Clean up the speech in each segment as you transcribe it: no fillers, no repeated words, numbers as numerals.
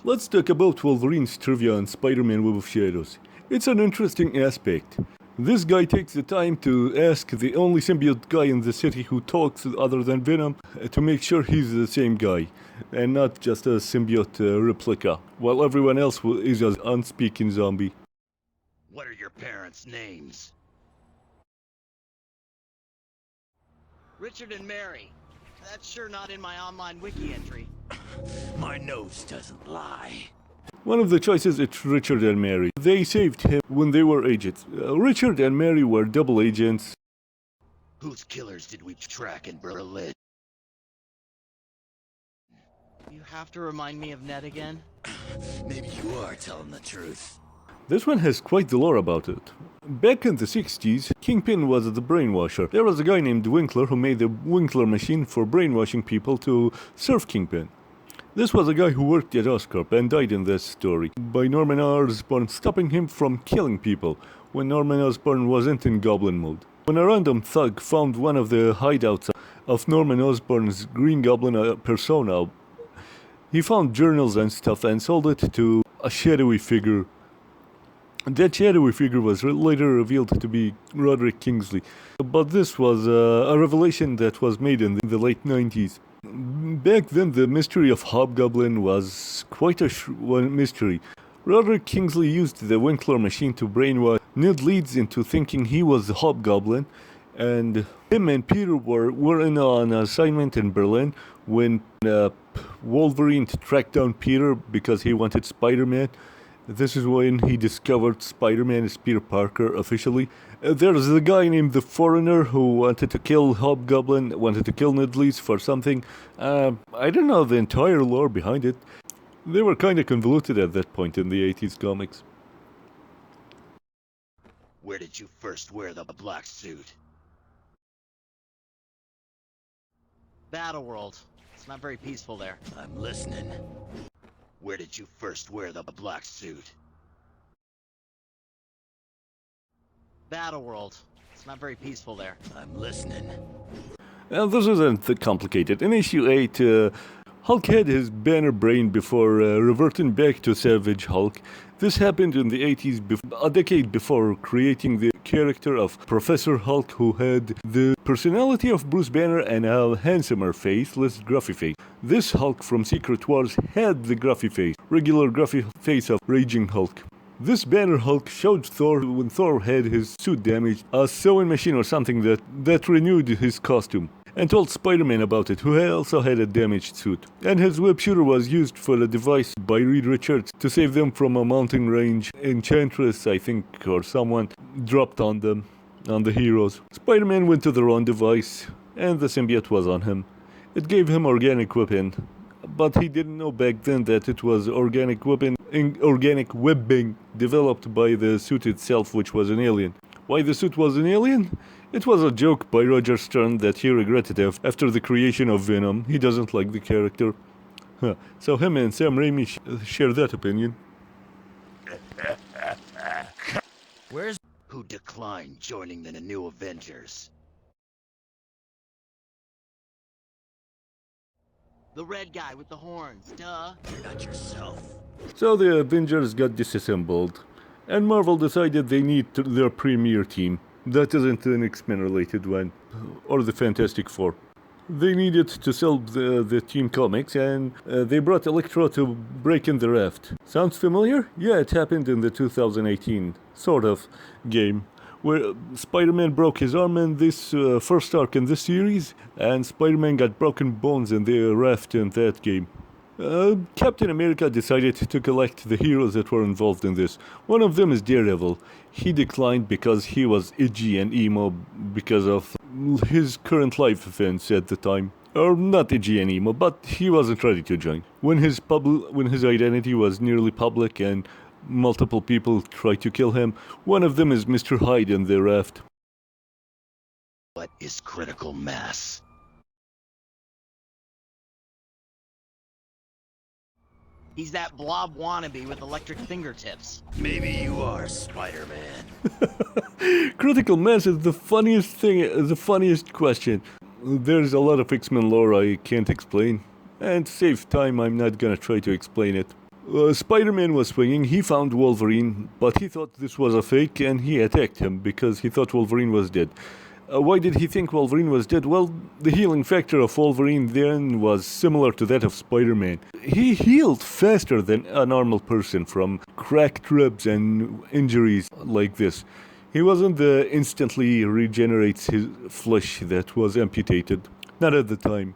Let's talk about Wolverine's trivia and Spider-Man Web of Shadows. It's an interesting aspect. This guy takes the time to ask the only symbiote guy in the city who talks other than Venom to make sure he's the same guy and not just a symbiote replica, while everyone else is an unspeaking zombie. What are your parents' names? Richard and Mary. That's sure not in my online wiki entry. My nose doesn't lie. One of the choices is Richard and Mary. They saved him when they were agents. Richard and Mary were double agents. Whose killers did we track in Berlin? You have to remind me of Ned again? Maybe you are telling the truth. This one has quite the lore about it. Back in the 60s, Kingpin was the brainwasher. There was a guy named Winkler who made the Winkler machine for brainwashing people to serve Kingpin. This was a guy who worked at Oscorp and died in this story by Norman Osborn stopping him from killing people when Norman Osborn wasn't in goblin mode. When a random thug found one of the hideouts of Norman Osborn's Green Goblin persona, he found journals and stuff and sold it to a shadowy figure. That shadowy figure was later revealed to be Roderick Kingsley, but this was a revelation that was made in the late 90s. Back then, the mystery of Hobgoblin was quite a mystery. Roderick Kingsley used the Winkler machine to brainwash Ned Leeds into thinking he was the Hobgoblin, and him and Peter were in an assignment in Berlin when Wolverine tracked down Peter because he wanted Spider-Man. This is when he discovered Spider-Man is Peter Parker officially. There's a guy named the Foreigner who wanted to kill Hobgoblin, wanted to kill Ned Leeds for something. I don't know the entire lore behind it. They were kind of convoluted at that point in the 80s comics. Where did you first wear the black suit? Battleworld. It's not very peaceful there. I'm listening. Where did you first wear the black suit? Battleworld. It's not very peaceful there. I'm listening. This isn't that complicated. In issue 8, Hulk had his banner brain before reverting back to Savage Hulk. This happened in the 80s, a decade before creating the character of Professor Hulk, who had the personality of Bruce Banner and a handsomer face, less gruffy face. This Hulk from Secret Wars had the gruffy face, regular gruffy face of Raging Hulk. This Banner Hulk showed Thor when Thor had his suit damaged, a sewing machine or something that renewed his costume, and told Spider-Man about it, who also had a damaged suit. And his web shooter was used for a device by Reed Richards to save them from a mountain range enchantress, I think, or someone dropped on them, on the heroes. Spider-Man went to the wrong device, and the symbiote was on him. It gave him organic weapon, but he didn't know back then that it was organic webbing developed by the suit itself, which was an alien. Why the suit was an alien? It was a joke by Roger Stern that he regretted after the creation of Venom. He doesn't like the character. So him and Sam Raimi share that opinion. Where's who declined joining the new Avengers? The red guy with the horns, duh. You're not yourself. So the Avengers got disassembled, and Marvel decided they need their premier team. That isn't an X-Men related one, or the Fantastic Four. They needed to sell the team comics, and they brought Electro to break in the raft. Sounds familiar? Yeah, it happened in the 2018 sort of game, where Spider-Man broke his arm in this first arc in this series, and Spider-Man got broken bones in the raft in that game. Captain America decided to collect the heroes that were involved in this. One of them is Daredevil. He declined because he was edgy and emo because of his current life events at the time. Or not edgy and emo, but he wasn't ready to join. When his identity was nearly public and multiple people tried to kill him, one of them is Mr. Hyde in the raft. What is critical mass? He's that blob wannabe with electric fingertips. Maybe you are Spider-Man. Critical mass is the funniest thing, the funniest question. There's a lot of X-Men lore I can't explain, and to save time I'm not gonna try to explain it. Spider-Man was swinging, he found Wolverine, but he thought this was a fake and he attacked him because he thought Wolverine was dead. Why did he think Wolverine was dead? Well, the healing factor of Wolverine then was similar to that of Spider-Man. He healed faster than a normal person from cracked ribs and injuries like this. He wasn't the instantly regenerates his flesh that was amputated. Not at the time.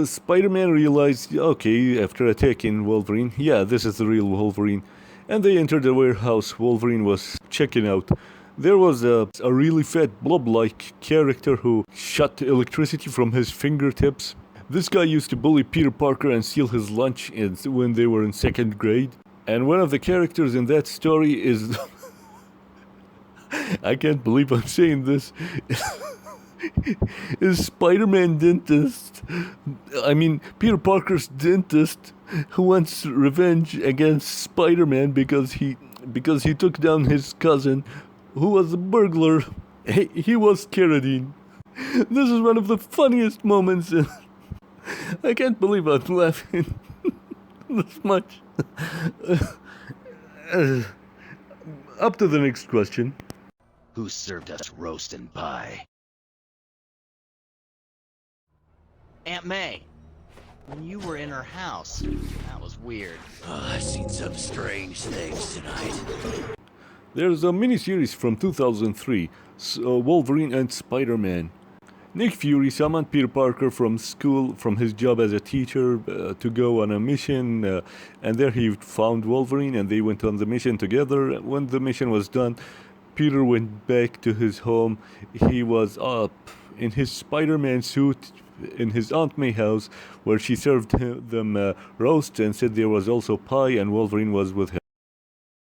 Spider-Man realized, okay, after attacking Wolverine, yeah, this is the real Wolverine. And they entered the warehouse Wolverine was checking out. There was a really fat blob-like character who shot electricity from his fingertips. This guy used to bully Peter Parker and steal his lunch when they were in 2nd grade. And one of the characters in that story is... I can't believe I'm saying this. Is Spider-Man dentist. I mean, Peter Parker's dentist who wants revenge against Spider-Man because he took down his cousin who was a burglar. He was Carradine. This is one of the funniest moments. I can't believe I'm laughing this much. Up to the next question. Who served us roast and pie? Aunt May, when you were in her house, that was weird. I've seen some strange things tonight. There's a miniseries from 2003, Wolverine and Spider-Man. Nick Fury summoned Peter Parker from school, from his job as a teacher, to go on a mission, and there he found Wolverine and they went on the mission together. When the mission was done, Peter went back to his home. He was up in his Spider-Man suit in his Aunt May house, where she served them roast and said there was also pie and Wolverine was with him.